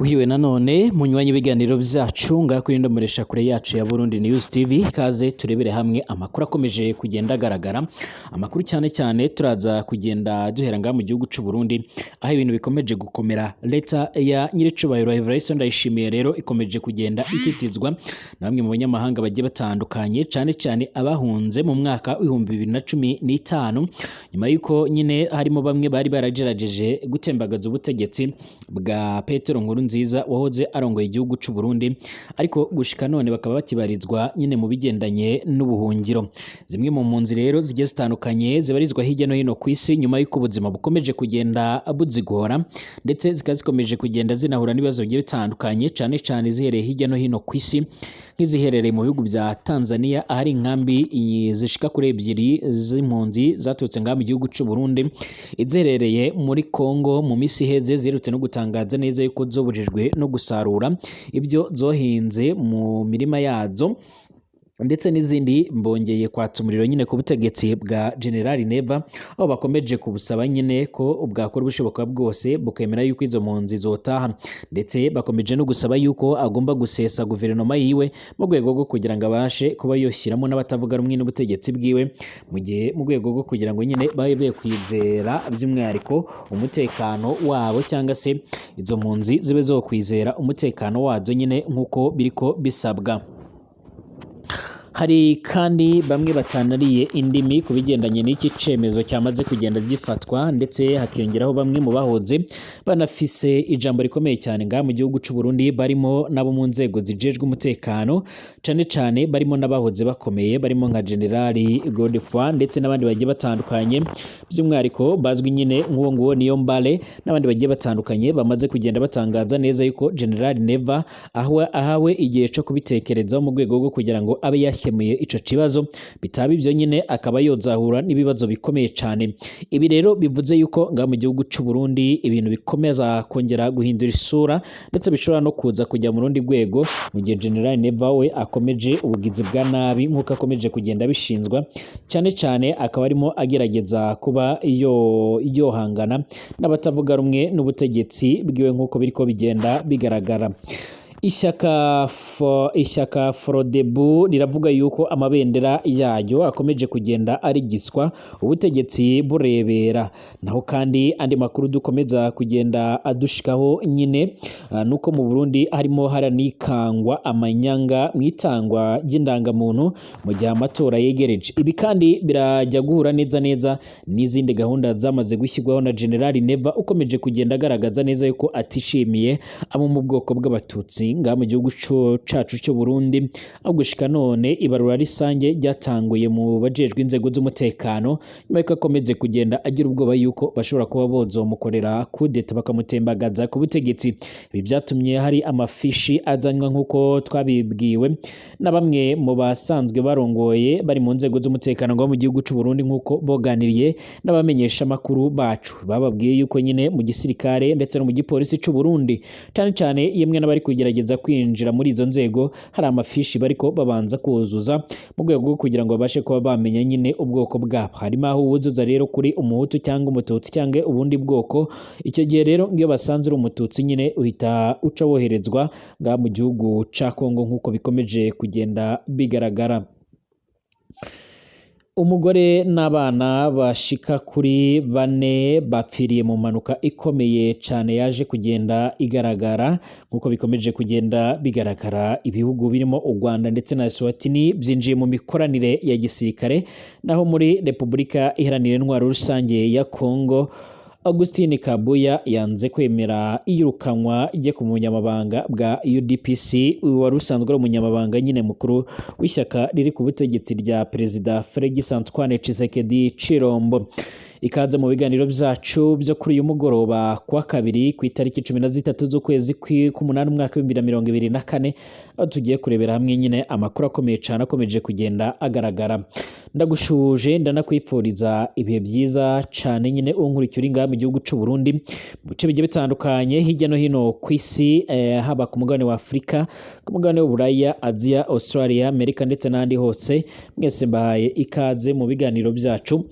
Uhiwe nanone munywanyi ibiganiro vyacu ngakuri ndomuresha kure yacu ya Burundi News TV kaze turebere hamwe amakuru akomeje kugenda agaragara amakuru cyane turaza kugenda duhera nga mu gihugu c'u Burundi aho ibintu bikomeje gukomera leta ya Nyiricubahiro Evariste Ndayishimiye rero ikomeje kugenda ititizwa na bamwe mu banyamahanga bagiye batandukanye cyane abahunze mu mwaka wa 2015 nyuma yuko nyine harimo bamwe bari baragerageje gutembagaza ubutegetsi bwa Petero Nkurunziza wahoze arongoye igihugu c'u Burundi ariko gushika none bakaba bakibarizwa nyine mu bigendanye n'ubuhungiro zimwe mu mpunzi rero zigiye zitandukanye zibarizwa hirya no hino kw'isi nyuma yuko ubuzima bukomeje kugenda buzigora ndetse zikomeje kugenda zinahura n'ibibazo bigiye bitandukanye cyane zihereye hirya no hino kw'isi nk'iziherereye mu bihugu bya Tanzania ahari inkambi zishika kuri ebyiri z'impunzi zaturutse ngaha mu gihugu c'u Burundi izerereye muri Kongo mu misi heze zirutse no gutangaza neza yuko zobujijwe no gusarura ibyo zohinze mu mirima yazo ndetse n'izindi mbongeye kwatsa umuriro nyine ku butegetsi bwa General Neva aho bakomeje kubusaba nyine ko ubwakora ubushoboka bwose bukemera yuko izo mpunzi zotaha ndetse bakomeje no gusaba yuko agomba gusesa guverinoma yiwe mu rwego rwo kugira ngo abashe kuba yoshyiramo n'abatavuga rumwe n'ubutegetsi bwiwe mu rwego rwo kugira ngo nyine babe kwizera by'umwihariko umutekano wabo cyangwa se izo mpunzi zibe zo kwizera umutekano wazo nyine nk'uko biriko bisabwa. Hari kandi bamwe batanariye indimi ku bigendanye n'iki cemezo cyamaze kugenda gifatwa ndetse hakiyongeraho bamwe mu bahoze banafise ijambo rikomeye cyane ngaha mu gihugu c'u Burundi barimo nabo mu nzego zijejwe umutekano cyane barimo n'abahoze bakomeye barimo nka General Godefroid ndetse n'abandi bagiye batandukanye by'umwihariko bazwi nyine nguwo niyo mbale n'abandi bagiye batandukanye bamaze kugenda batangaza neza yuko General Neva ahawe igihe cyo kubitekerezaho mu rwego rwo kugira ngo abe yakemuye ico kibazo bitaba ivyo nyine akaba yozahura n'ibibazo bikomeye cyane. Ibi rero bivuze yuko nga mu gihugu c'u Burundi ibintu bikomeza kongera guhindura isura ndetse bishobora no kuza kujya mu rundi rwego mu gihe General Neva we akomeje ubugizi bwa nabi nk'uko akomeje kugenda bishinzwa cyane akaba arimo agerageza kuba yohangana n'abatavuga rumwe n'ubutegetsi bwiwe nk'uko biriko bigenda bigaragara. Ishyaka Frodebu riravuga yuko amabendera yayo akomeje kugenda arigiswa ubutegetsi burebera naho kandi andi makuru dukomeza kugenda adushikaho nyine nuko mu Burundi harimo haranikangwa amanyanga mwitangwa ry'indangamuntu mu gihe amatora yegereje. Ibi kandi birajya guhura neza n'izindi gahunda zamaze gushyirwaho na General Neva ukomeje kugenda agaragaza neza yuko atishimiye abo mu bwoko bw'abatutsi nga mu gihugu cacu cyo Burundi aho gushika none ibarura risange ryatanguye mu bajejwe inzego z'umutekano nyuma yuko akomeze kugenda agira ubwoba yuko bashobora kuba bozomukorera kudeta bakamutembagaza ku butegetsi. Ibi byatumye hari amafishi azanywa nk'uko twabibwiwe na bamwe mu basanzwe barongoye bari mu nzego z'umutekano ngo mu gihugu c'u Burundi nk'uko boganiriye n'abamenyesha makuru bacu bababwiye yuko nyine mu gisirikare ndetse no mu gipolisi c'u Burundi cyane yemwe n'abari kugerageza kwinjira muri izo nzego hari amafishi bariko babanza kuzuza mu rwego rwo kugira ngo babashe kuba bamenya nyine ubwoko bwabo. Harimo aho uwuzuza rero kuri umuhutu cyangwa umututsi cyangwa ubundi bwoko, icyo gihe rero ngiyo basanze uri umututsi nyine uhita uca woherezwa ngaha mu gihugu ca Kongo nk'uko bikomeje kugenda bigaragara. Umugore n'abana bashika kuri 4 bapfiriye mu mpanuka ikomeye cyane yaje kugenda igaragara nkuko bikomeje kugenda bigaragara. Ibihugu birimo u Rwanda ndetse na Eswatini byinjiye mu mikoranire ya gisirikare naho muri Repubulika Iharanira Intwaro Rusange ya Kongo Augustine Kabuya yanze kwemera iyirukanwa rye ku munyamabanga bwa UDPS wari usanzwe ari umunyamabanga nyine mukuru w'ishyaka riri ku butegetsi rya Perezida Félix Antoine Tshisekedi Chilombo. Ikaze mu biganiro byacu byo kuri uyu mugoroba kwa kabiri ku itariki 13 z'ukwezi k'umunani umwaka wa 2024 aho tugiye kurebera hamwe nyine amakuru akomeye cyane akomeje kugenda agaragara. Ndagushuje ndanakwifuriza ibihe byiza cyane nyine unkurikira inga mu gihugu c'u Burundi mu bice bigiye bitandukanye hirya no hino ku isi haba ku mugabane wa Afrika, ku mugabane w'Uburaya, Asia, Australia, Amerika ndetse n'andi hose. Mwese mbahaye ikaze mu biganiro byacu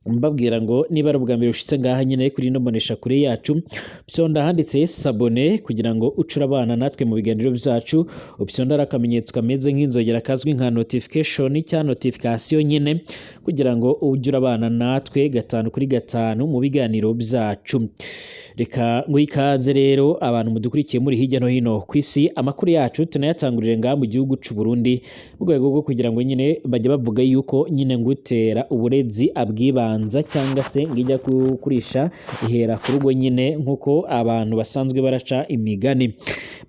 mbabwira ngo niba ari ubwa mbere ushitse ngaha nyine kuri ino mbonesha kure yacu upyonda handitse sabone kugira ngo ucure abana natwe mu biganiro byacu upyonda ari akamenyetso kameze nk'inzogera kazwi nka notification cyangwa notification nyine kugira ngo ujye urabana natwe 5 kuri 5 mu biganiro byacu. Reka ngo ikaze rero abantu mudukurikiye muri hirya no hino ku isi, amakuru yacu tunayatangurire ngaha mu gihugu cy'u Burundi mu rwego rwo kugira ngo nyine bajye bavuga yuko nyine ngutera uburezi abwibanza cyangwa se ngijya kurisha ihera ku rugo nyine nkuko abantu basanzwe baraca imigani.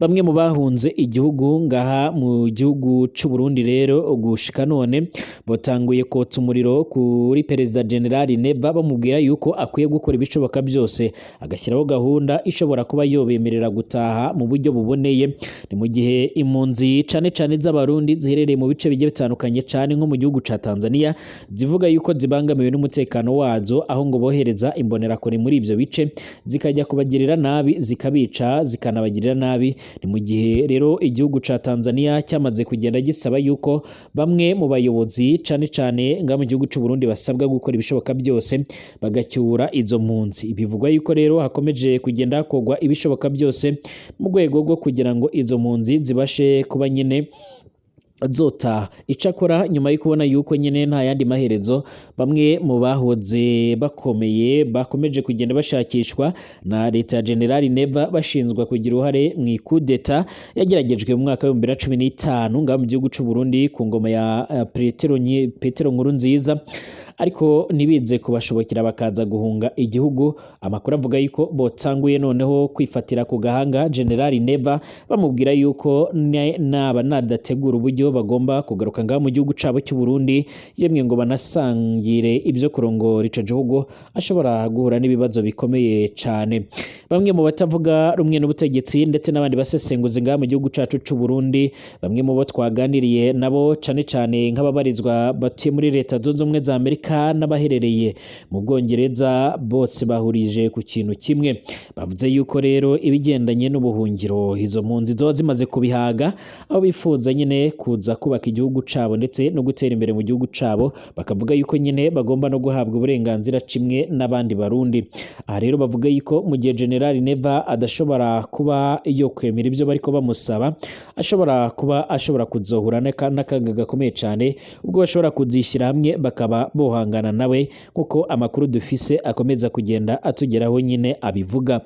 Bamwe mu bahunze igihugu ngaha mu gihugu cy'u Burundi rero gushika none botanguye kotsa umuriro kuri Perezida General Neva bamubwira yuko akwiye gukora ibishoboka byose agashyiraho gahunda ishobora kuba yobemerera gutaha mu buryo buboneye. Ni mu gihe impunzi cane z'abarundi ziherereye mu bice bigiye bitandukanye cyane nko mu gihugu ca Tanzania zivuga yuko zibangamiwe n'umutekano wazo, aho ngo bohereza imbonerakure muri ivyo bice zikajya kubagirira nabi zikabica zikanabagirira nabi. Ni mu gihe rero igihugu ca Tanzania cyamaze kugenda gisaba yuko bamwe mu bayobozi cane nga mu gihugu cy'u Burundi basabwa gukora ibishoboka byose bagacyura izo mpunzi. Bivugwa yuko rero hakomeje kugenda hakogwa ibishoboka byose mu rwego rwo kugira ngo izo mpunzi zibashe kuba nyine zota icakora nyuma yo kubona yuko nyine nta yandi maherezo bamwe mu bahoze bakomeye bakomeje kugenda bashakishwa na leta ya General Neva bashinzwa kugira uruhare mu ikudeta yageragejwe mu mwaka wa 2015 ngaha mu gihugu cy'u Burundi ku ngoma ya Petero Nkurunziza, ariko nibize kubashobokera bakaza guhunga igihugu. Amakuru avuga yuko botanguye noneho kwifatira ku gahanga General Neva bamubwira yuko naba nadategura uburyo bagomba kugaruka ngaha mu gihugu cabo cy'u Burundi yemwe ngo banasangire ibyo kurongora ico gihugu ashobora guhura n'ibibazo bikomeye cyane. Bamwe mu batavuga rumwe n'ubutegetsi ndetse n'abandi basesenguzi ngaha mu gihugu cacu cy'u Burundi, bamwe mu bo twaganiriye nabo cane nk'ababarizwa batuye muri leta zunze ubumwe za Amerika n'abaherereye mu Bwongereza, bose bahurije ku kintu kimwe. Bavuze yuko rero ibigendanye n'ubuhungiro izo mpunzi zo zimaze kubihaga, aho bifuza nyine kuza kubaka igihugu cabo ndetse no gutera imbere mu gihugu cabo, bakavuga yuko nyine bagomba no guhabwa uburenganzira kimwe n'abandi barundi. Aha rero bavuga yuko mu gihe General Neva adashobora kuba yo kwemera ibyo bariko bamusaba, ashobora kuzohura n'akaga gakomeye cyane ubwo bashobora kuzishyira hamwe bakaba bohangana nawe, kuko amakuru dufise akomeza kugenda atugeraho nyine abivuga.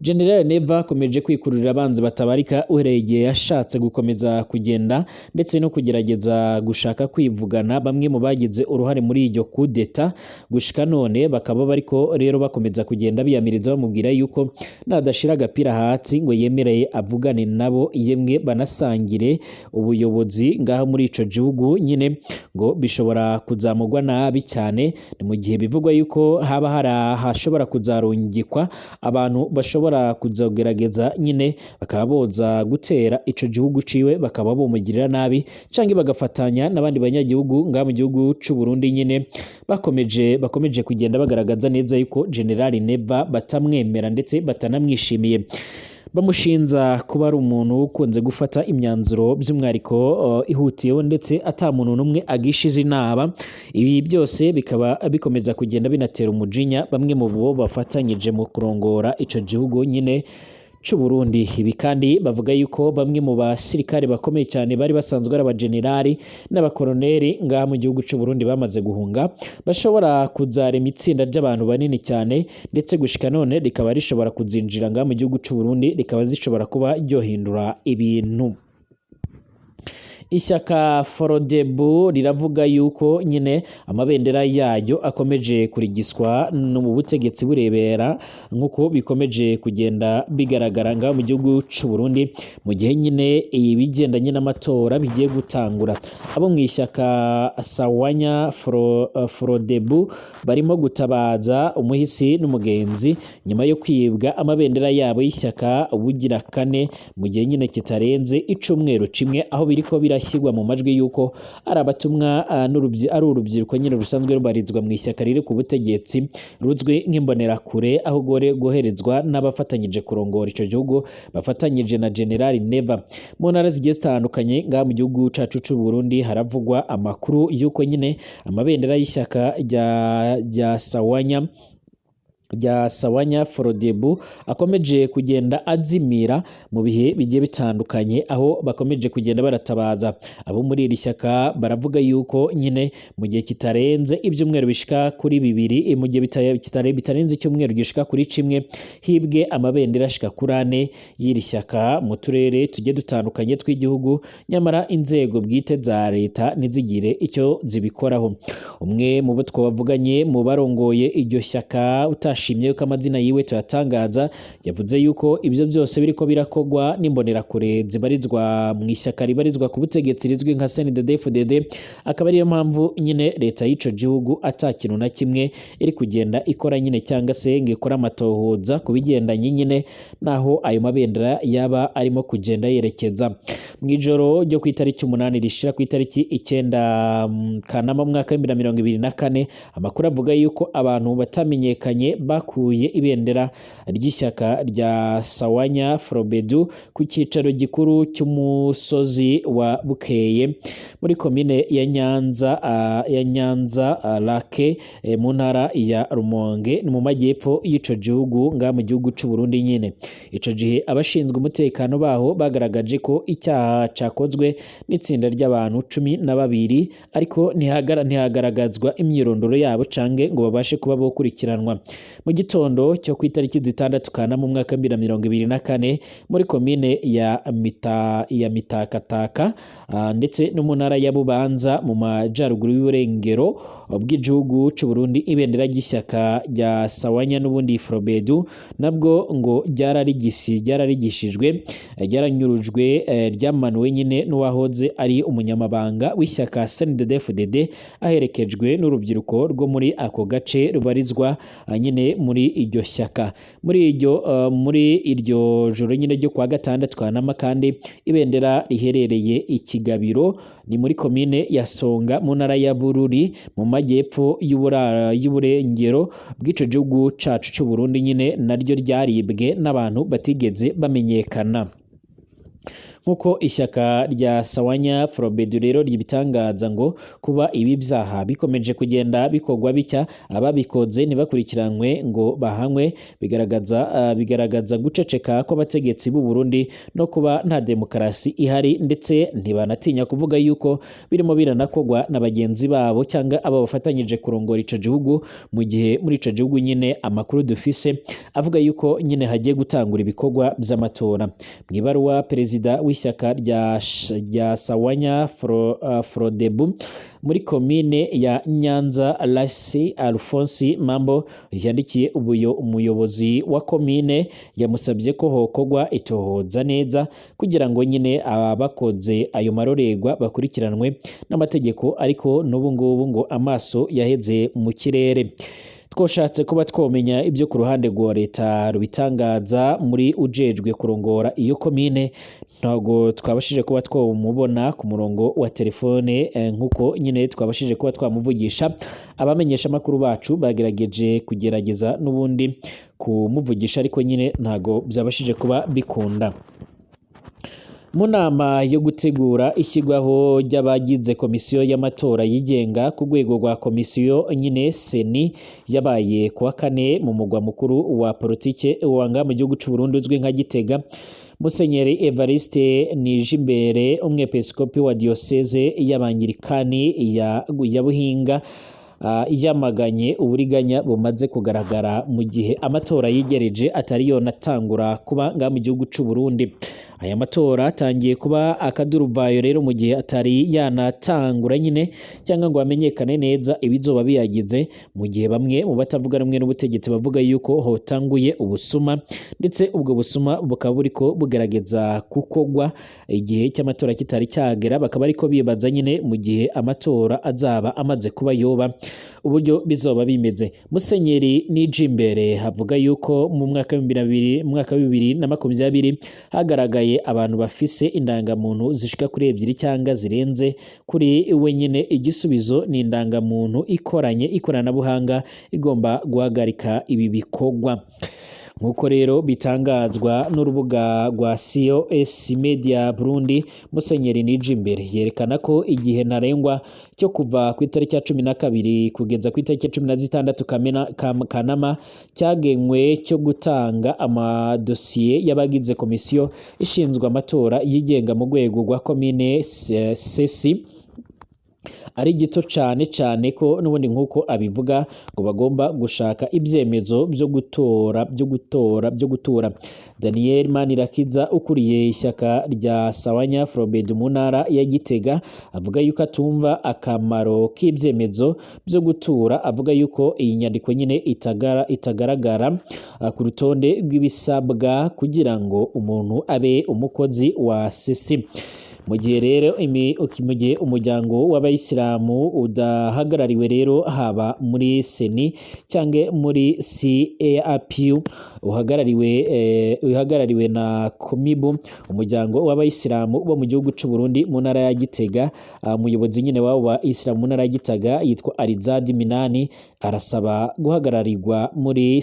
General Neva akomeje kwikururira abanzi batabarika uhereye igihe yashatse gukomeza kugenda ndetse no kugerageza gushaka kwivugana bamwe mu bagize uruhare muri iryo kudeta. Gushika none bakaba bariko rero bakomeza kugenda biyamiriza bamubwira yuko nadashira agapira hasi ngo yemereye avugane nabo yemwe banasangire ubuyobozi ngaho muri ico gihugu nyine ngo bishobora kuzamugwa nabi cyane. Ni mu gihe bivugwa yuko haba hashobora kuzarungikwa abantu bashobora kuzogerageza nyine bakaba boza gutera ico gihugu ciwe bakaba bomugirira nabi canke bagafatanya n'abandi banyagihugu ngaha mu gihugu cy'u Burundi nyine bakomeje kugenda bagaragaza neza yuko General Neva batamwemera ndetse batanamwishimiye. Bamushinza kuba ari umuntu ukunze gufata imyanzuro by'umwariko ihutiyeho ndetse ata muntu n'umwe agishize inaba. Ibi byose bikaba bikomeza kugenda binatera umujinya bamwe mu bo bafatanyije mu kurongora ico gihugu nyine cy'u Burundi. Ibi kandi bavuga yuko bamwe mu basirikare bakomeye cyane bari basanzwe ari abajenerali n'abakoroneri ngaha mu gihugu cy'u Burundi bamaze guhunga, bashobora kuzarema itsinda ry'abantu banini cyane ndetse gushika none rikaba rishobora kuzinjira ngaha mu gihugu cy'u Burundi rikaba zishobora kuba ryohindura ibintu. Ishyaka Forodebu riravuga yuko nyine amabendera yayo akomeje kurigiswa no mu butegetsi burebera nkuko bikomeje kugenda bigaragara ngaho mu gihugu cy'u Burundi mu gihe nyine ibigendanye n'amatora bigiye gutangura. Abo mu ishyaka Sawanya Forodebu barimo gutabaza umuhisi n'umugenzi nyuma yo kwibwa amabendera yabo y'ishyaka ubugira kane mu gihe nyine kitarenze icumweru kimwe, aho biriko birashyirwa mu majwi yuko ari abatumwa ari urubyiruko nyine rusanzwe rubarizwa mu ishyaka riri ku butegetsi ruzwi nk'imbonerakure aho goherezwa n'abafatanyije kurongora ico gihugu bafatanyije na General Neva. Mu ntara zigiye zitandukanye ngaha mu gihugu cacu c'u Burundi haravugwa amakuru yuko nyine amabendera y'ishyaka rya Sawanya Frodebu akomeje kugenda azimira mu bihe bigiye bitandukanye aho bakomeje kugenda baratabaza abo muri iri shyaka baravuga yuko nyine mu gihe kitarenze ibyumweru bishika kuri 2 mu gihe bitarenze icyumweru gishika kuri 1 hibwe amabendera ashika kuri 4 y'iri shyaka mu turere tugiye dutandukanye tw'igihugu nyamara inzego bwite za leta nizigire icyo zibikoraho. Umwe mu bo twabavuganye mu barongoye iryo shyaka ashimye yuko amazina yiwe tuyatangaza yavuze yuko ibyo byose biriko birakogwa n'imbonerakure zibarizwa mu ishyaka ribarizwa ku butegetsi rizwi nka CNDD-FDD akaba ariyo mpamvu nyine leta y'ico gihugu atakintu na kimwe iri kugenda ikora nyine cyangwa se ngo ikora amatohoza ku bigendanye nyine naho ayo mabendera yaba arimo kugenda yerekeza. Mu ijoro ryo ku itariki 8 rishira ku itariki 9 Kanama mu mwaka wa 2024 amakuru avuga yuko abantu batamenyekanye bakuye ibendera ry'ishyaka rya Sawanya Frodebu ku cyicaro gikuru cy'umusozi wa Bukeye muri komine ya Nyanza Lake mu ntara ya Rumonge mu majyepfo y'ico gihugu ngaha mu gihugu c'u Burundi nyine. Ico gihe abashinzwe umutekano baho bagaragaje ko icyaha cakozwe n'itsinda ry'abantu 12 ariko ntihagaragazwa imyirondoro yabo cange ngo babashe kuba bokurikiranwa. Mu gitondo cyo ku itariki 6 Kanama mu mwaka wa 2024 muri komine ya Mitakataka ndetse no mu ntara ya Bubanza mu majaruguru y'uburengero bw'igihugu c'u Burundi ibendera ry'ishyaka rya Sawanya n'ubundi Frodebu nabwo ngo ryaranyurujwe ryamanuwe nyine n'uwahoze ari umunyamabanga w'ishyaka CNDD-FDD aherekejwe n'urubyiruko rwo muri ako gace rubarizwa nyine muri iryo shyaka. Muri iryo joro nyine ryo kwa 6 Kanama kandi ibendera riherereye Ikigabiro ni muri komine ya Songa mu ntara ya Bururi mu majyepfo y'uburengero bw'ico gihugu cacu c'u Burundi nyine naryo ryaribwe n'abantu batigeze bamenyekana. Nkuko ishyaka rya Sawanya Frodebu rero ryibitangaza ngo kuba ibi byaha bikomeje kugenda bikogwa bitya ababikoze ntibakurikiranwe ngo bahanywe bigaragaza guceceka kw'abategetsi b'u Burundi no kuba nta demokarasi ihari ndetse ntibanatinya kuvuga yuko birimo biranakogwa na bagenzi babo cyangwa abo bafatanyije kurongora ico gihugu mu gihe muri ico gihugu nyine amakuru dufise avuga yuko nyine hagiye gutangura ibikogwa by'amatora. Mwibaruwa perezida w'ishyaka rya Sawanya Frodebu muri komine ya Nyanza Lasi Alphonse Mambo yandikiye umuyobozi wa komine yamusabye ko hokogwa itohoza neza kugira ngo nyine abakoze ayo maroregwa bakurikiranwe n'amategeko ariko n'ubu ngubu ngo amaso yaheze mu kirere. Twoshatse kuba twomenya ibyo ku ruhande rwa leta rubitangaza muri ujejwe kurongora iyo komine ntago twabashije kuba twamubona ku murongo wa telefone nkuko nyine twabashije kuba twamuvugisha. Abamenyesha makuru bacu bagerageje kugerageza n'ubundi kumuvugisha ariko nyine ntago byabashije kuba bikunda. Mu nama yo gutegura ishyirwaho ry'abagize komisiyo y'amatora yigenga ku rwego rwa komisiyo nyine seni yabaye kuwa 4 mu mugwa mukuru wa politike wanga mu gihugu c'u Burundi uzwi nka Gitega, Musenyeri Evariste Nijimbere umwepiskopi wa diocese y'Abangirikani ya Buhinga yamaganye uburiganya bumaze kugaragara mu gihe amatora yigereje atari yo natangura kuba nga mu gihugu c'u Burundi. Aya matora atangiye kuba akaduruvayo rero mu gihe atari yanatangura nyine cyangwa ngo amenyekane neza ibizoba biyagize, mu gihe bamwe mu batavuga rumwe n'ubutegetsi bavuga yuko hotanguye ubusuma ndetse ubwo busuma bukaba buriko bugaragaza kukogwa igihe cy'amatora kitari cyagera, bakaba ariko bibaza nyine mu gihe amatora azaba amaze kuba yoba uburyo bizoba bimeze. Musenyeri Nijimbere havuga yuko mu mwaka wa 2020 hagaragaye abantu bafise indangamuntu zishika kuri 2 cyangwa zirenze. Kuri we nyine igisubizo ni indangamuntu ikoranabuhanga igomba guhagarika ibi bikorwa. Nk'uko rero bitangazwa n'urubuga rwa COS Media Burundi, Musenyeri Nijimbere yerekana ko igihe ntarengwa cyo kuva ku itariki ya 12 kugeza ku itariki ya 16 Kanama cyagenwe cyo gutanga amadosiye y'abagize komisiyo ishinzwe amatora yigenga mu rwego rwa komine Sesi ari gito cyane ko n'ubundi nk'uko abivuga ngo bagomba gushaka ibyemezo byo gutora. Daniel Manirakiza ukuriye ishyaka rya Sawanya Frobed mu ntara ya Gitega avuga yuko atumva akamaro k'ibyemezo byo gutura, avuga yuko iyi nyandiko nyine itagaragara ku rutonde rw'ibisabwa kugira ngo umuntu abe umukozi wa sisi. Mu gihe rero umuryango w'abayisilamu udahagarariwe rero haba muri Seni cyangwa muri CAPU uhagarariwe na Komibu, umuryango w'abayisilamu bo mu gihugu cy'u Burundi mu ntara ya Gitega, umuyobozi nyine wabo wa Islam mu ntara ya Gitega yitwa Arizadi Minani arasaba guhagararirwa muri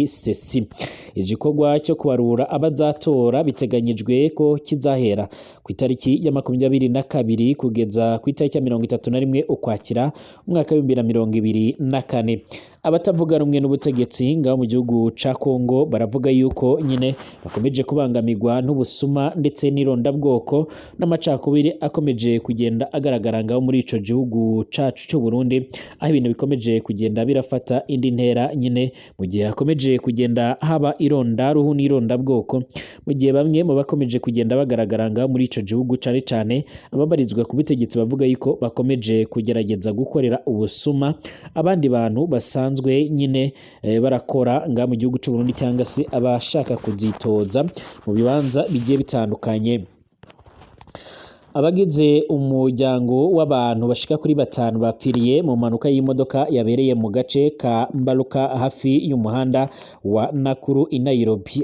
Sesi. Igikorwa cyo kubarura abazatora biteganyijwe ko kizahera ku itariki ya 22 kugeza ku itariki ya 31 Ukwakira umwaka wa 2024. Abatavuga rumwe n'ubutegetsi ngaho mu gihugu ca Kongo baravuga yuko nyine bakomeje kubangamirwa n'ubusuma ndetse n'irondabwoko n'amacakubiri akomeje kugenda agaragara ngaho muri ico gihugu cacu cy'u Burundi, aho ibintu bikomeje kugenda birafata indi ntera nyine mu gihe hakomeje kugenda haba irondaruhu n'irondabwoko, mu gihe bamwe mu bakomeje kugenda bagaragara ngaho muri ico gihugu cyane ababarizwa ku butegetsi bavuga yuko bakomeje kugerageza gukorera ubusuma abandi bantu basanzwe nyine barakora ngaho mu gihugu cy'u Burundi cyangwa se abashaka kuzitoza mu bibanza bigiye bitandukanye. Abagize umuryango w'abantu bashika kuri 5 bapfiriye mu mpanuka y'imodoka yabereye mu gace ka Mbaruka hafi y'umuhanda wa Nakuru i Nairobi.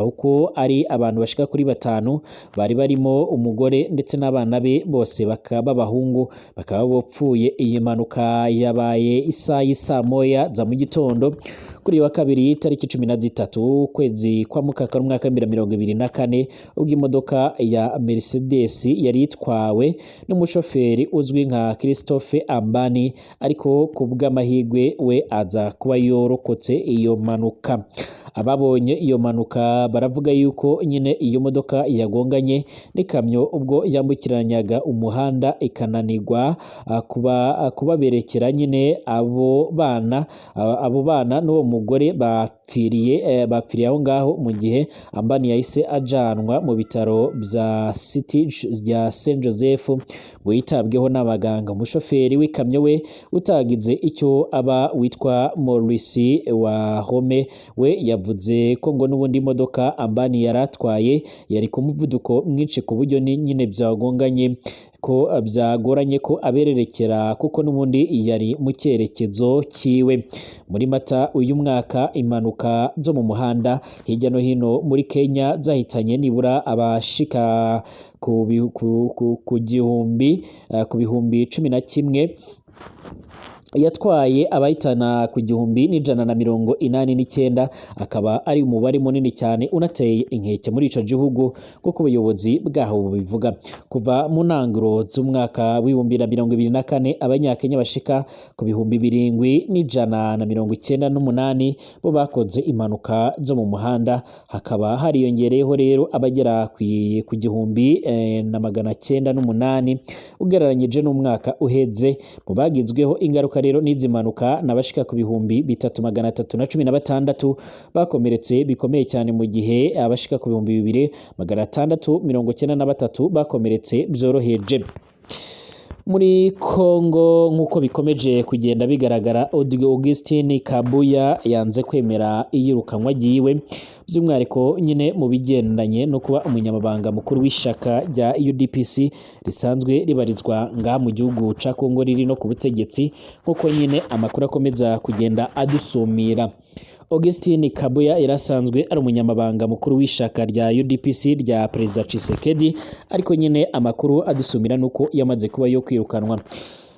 Uko ari abantu bashika kuri 5 bari barimo umugore ndetse n'abana be bose b'abahungu bakaba bopfuye. Iyi mpanuka yabaye isaa moya za mu gitondo kuri wa kabiri tariki 13 kwezi kwa Mukakaro umwaka wa 2024 ubwo imodoka ya Mercedes yari itwawe n'umushoferi uzwi nka Christophe Ambani, ariko ku bw'amahirwe we aza kuba yorokotse iyo mpanuka. Ababonye iyo mpanuka baravuga yuko nyine iyo modoka yagonganye n'ikamyo ubwo yambukiranyaga umuhanda ikananirwa kubaberekera nyine abo bana n'uwo mugore bapfiriye aho ngaho, mu gihe Ambani yahise ajanwa mu bitaro bya City ya Saint Joseph ngo yitabweho n'abaganga. Umushoferi w'ikamyo we utagize icyo aba witwa Maurice wa Home we yavuze ko ngo n'ubundi imodoka Ambani yaratwaye yari ku muvuduko mwinshi ku buryo nyine byagonganye ko byagoranye ko abererekera kuko n'ubundi yari mu cyerekezo kiwe. Muri Mata uyu mwaka impanuka zo mu muhanda hirya no hino muri Kenya zahitanye nibura abashika ku bihumbi 11, yatwaye abahitana ku 1,189, akaba ari umubare munini cyane unateye inkeke muri ico gihugu kuko ubuyobozi bwaho bubivuga. Kuva mu ntangiro z'umwaka w'2024 abanyakenya bashika ku 7,198 bo bakoze impanuka zo mu muhanda, hakaba hariyongereyeho rero abagera ku 1,908 ugereranyije n'umwaka uheze. Mu bagizweho ingaruka rero n'izi mpanuka nabashika ku 3,316 bakomeretse bikomeye cyane, mu gihe abashika ku 2,693 bakomeretse byoroheje. Muri Kongo nk'uko bikomeje kugenda bigaragara, Augustin Kabuya yanze kwemera iyirukanwa ryiwe by'umwihariko nyine mu bigendanye no kuba umunyamabanga mukuru w'ishaka rya UDPS risanzwe ribarizwa ngaha mu gihugu ca Kongo riri no ku butegetsi, nk'uko nyine amakuru akomeza kugenda adusumira. Augustin Kabuya yarasanzwe ari umunyamabanga mukuru w'ishaka rya UDPS rya Perezida Tshisekedi, ariko nyine amakuru adusumira nuko yamaze kuba yo kwirukanwa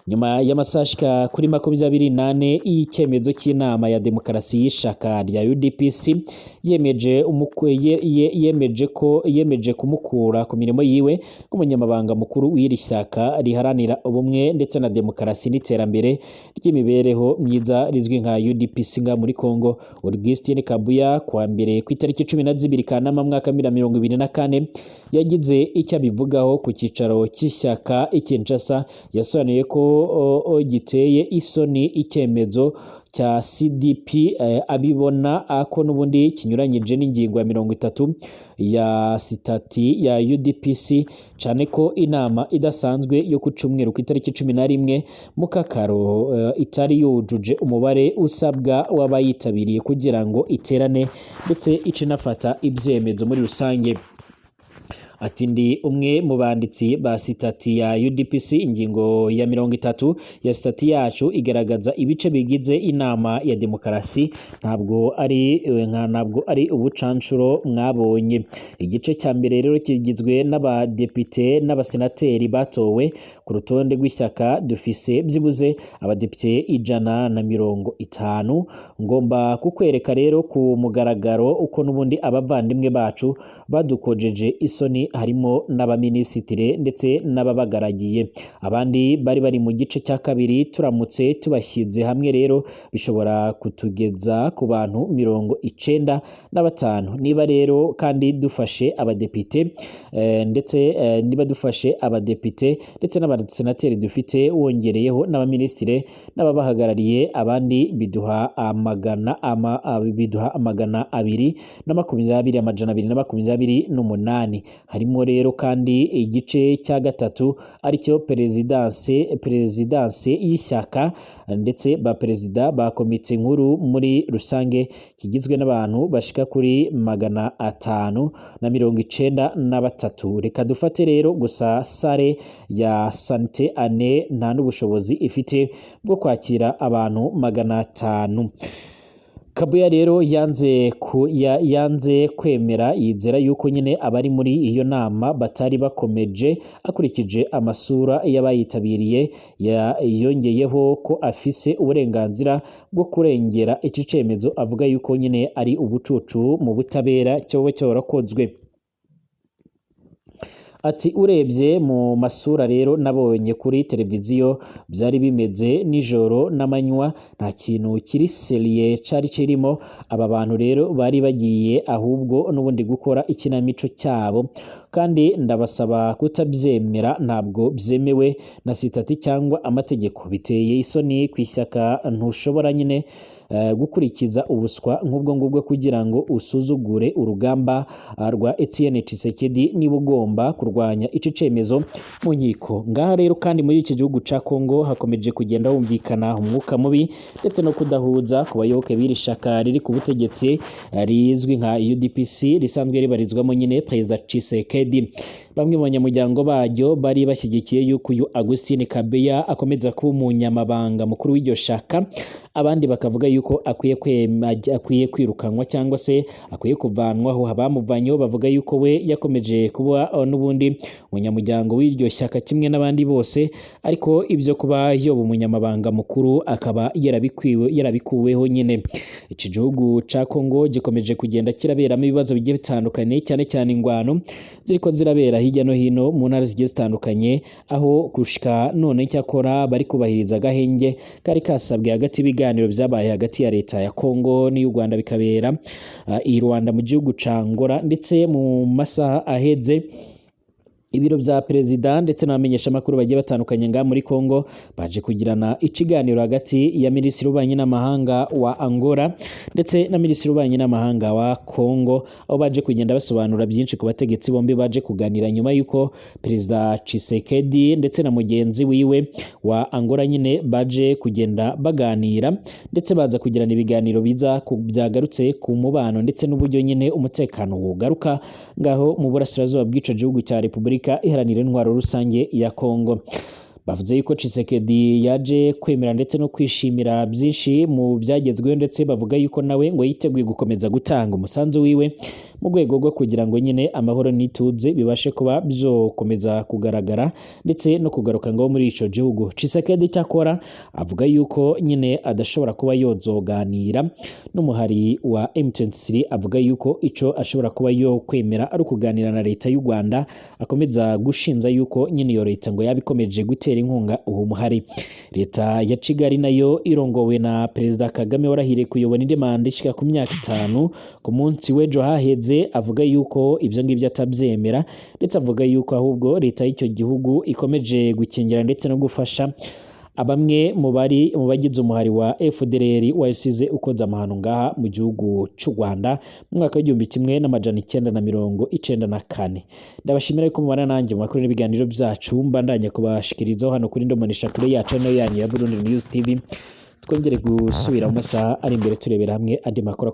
nyuma y'amasashika kuri 28 y'icyemezo cy'inama ya demokarasi y'ishaka rya UDPS yemeje kumukura ku mirimo yiwe nk'umunyamabanga mukuru w'iri shyaka riharanira ubumwe ndetse na demokarasi n'iterambere ry'imibereho myiza rizwi nka UDPS nga muri Kongo. Augustin Kabuya kwa mbere ku itariki 12 Kanama mwaka 2024 yagize icyo abivugaho ku cyicaro cy'ishyaka Kinshasa. Yasobanuye ko giteye isoni icyemezo cya CDP abibona ko n'ubundi kinyuranyije n'ingingo ya 30 ya sitati ya UDPS, cyane ko inama idasanzwe yo ku cyumweru ku itariki 11 Mukakaro itari yujuje umubare usabwa w'abayitabiriye kugira ngo iterane ndetse icinafata ibyemezo muri rusange. Ati ndi umwe mu banditsi ba sitati ya UDPS, ingingo ya 30 ya sitati yacu igaragaza ibice bigize inama ya demokarasi, ntabwo ari ubucanshuro mwabonye. Igice cya mbere rero kigizwe n'abadepite n'abasenateri batowe ku rutonde rw'ishyaka, dufise byibuze abadepite 150. Ngomba kukwereka rero ku mugaragaro uko n'ubundi abavandimwe bacu badukojeje isoni, harimo n'abaminisitire ndetse n'ababagaragiye. Abandi bari mu gice cya kabiri, turamutse tubashyize hamwe rero bishobora kutugeza ku bantu 95. Niba rero kandi dufashe abadepite ndetse n'abasenateri dufite wongereyeho n'abaminisitire n'ababahagarariye, abandi biduha amagana 228. Harimo rero kandi igice cya gatatu aricyo perezidanse y'ishyaka ndetse ba perezida ba komite nkuru muri rusange, kigizwe n'abantu bashika kuri 593. Reka dufate rero gusa sare ya Sante Ane nta n'ubushobozi ifite bwo kwakira abantu 500. Kabuya rero yanze kwemera, yizera yuko nyine abari muri iyo nama batari bakomeje akurikije amasura y'abayitabiriye. Yongeyeho ko afise uburenganzira bwo kurengera iki cemezo, avuga yuko nyine ari ubucucu mu butabera cyobo cyorokozwe. Ati urebye mu masura rero nabonye kuri televiziyo byari bimeze nijoro n'amanywa, nta kintu kiri seriye cari kirimo. Aba bantu rero bari bagiye ahubwo n'ubundi gukora ikinamico cyabo, kandi ndabasaba kutabyemera, ntabwo byemewe na sitati cyangwa amategeko. Biteye isoni kwishyaka, ntushobora nyine gukurikiza ubuswa nk'ubwo ngubwo kugira ngo usuzugure urugamba rwa Etienne Tshisekedi niba ugomba kurwanya ici cemezo mu nkiko. Ngaha rero kandi muri iki gihugu ca Kongo hakomeje kugenda humvikana umwuka mubi ndetse no kudahuza ku bayoboke b'iri shaka riri ku butegetsi rizwi nka UDPS risanzwe ribarizwamo nyine Perezida Tshisekedi. Bamwe mu banyamuryango baryo bari bashyigikiye yuko uyu Augustin Kabuya akomeza kuba umunyamabanga mukuru w'iryo shaka, abandi bakavuga yuko akwiye kwirukanwa cyangwa se akwiye kuvanwaho. Abamuvanyeho bavuga yuko we yakomeje kuba n'ubundi umunyamuryango w'iryo shyaka kimwe n'abandi bose, ariko ibyo kuba yoba umunyamabanga mukuru akaba yarabikuweho nyine. Iki gihugu ca Kongo gikomeje kugenda kiraberamo ibibazo bigiye bitandukanye, cyane cyane ingwano ziriko zirabera hirya no hino mu ntara zigiye zitandukanye, aho gushika none cyakora bari kubahiriza agahenge kari kasabwe hagati ibiganiro byabaye hagati ya leta ya Kongo n'u Rwanda, bikabera i Rwanda mu gihugu ca Angola. Ndetse mu masaha aheze ibiro vya perezida ndetse n'abamenyesha makuru bagiye batandukanye nga muri Kongo baje kugirana ikiganiro hagati ya minisitiri w'ububanyi n'amahanga wa Angola ndetse na minisitiri w'ububanyi n'amahanga wa Kongo, aho baje kugenda basobanura byinshi ku bategetsi bombi baje kuganira nyuma yuko perezida Tshisekedi ndetse na mugenzi wiwe wa Angola nyine baje kugenda baganira ndetse baza kugirana ibiganiro biza byagarutse ku mubano ndetse n'uburyo nyine umutekano wogaruka ngaho mu burasirazuba bw'ico gihugu cya Repubulika iharanira intwaro rusange ya Kongo. Bavuze yuko Tshisekedi yaje kwemera ndetse no kwishimira byinshi mu byagezweho ndetse bavuga yuko nawe ngo yiteguye gukomeza gutanga umusanzu wiwe mu rwego rwo kugira ngo nyine amahoro n'ituze bibashe kuba byokomeza kugaragara ndetse no kugaruka ngo muri ico gihugu. Tshisekedi cyakora avuga yuko nyine adashobora kuba yozoganira n'umuhari wa M23, avuga yuko ico ashobora kuba yo kwemera ari kuganira na leta y'u Rwanda, akomeza gushinza yuko nyine iyo leta ngo yabikomeje gutera inkunga uwo muhari. Leta ya Kigali nayo irongowe na Perezida Kagame warahiriye kuyobora indi manda ishika ku myaka 5 ku munsi w'ejo haheze, avuga yuko ibyo ngibyo atabyemera ndetse avuga yuko ahubwo leta y'icyo gihugu ikomeje gukingira ndetse no gufasha abamwe mu bagize umuhari wa FDLR wasize ukoza amahano ngaha mu gihugu cy'u Rwanda mu mwaka w'1994. Ndabashimira ko mubana nanjye mu makuru n'ibiganiro byacu mbandanya kubashikirizaho hano kuri Ndomonesha kure ya channel yanyu ya Burundi News TV. Twongere gusubira mu masaha ari imbere turebera hamwe andi makuru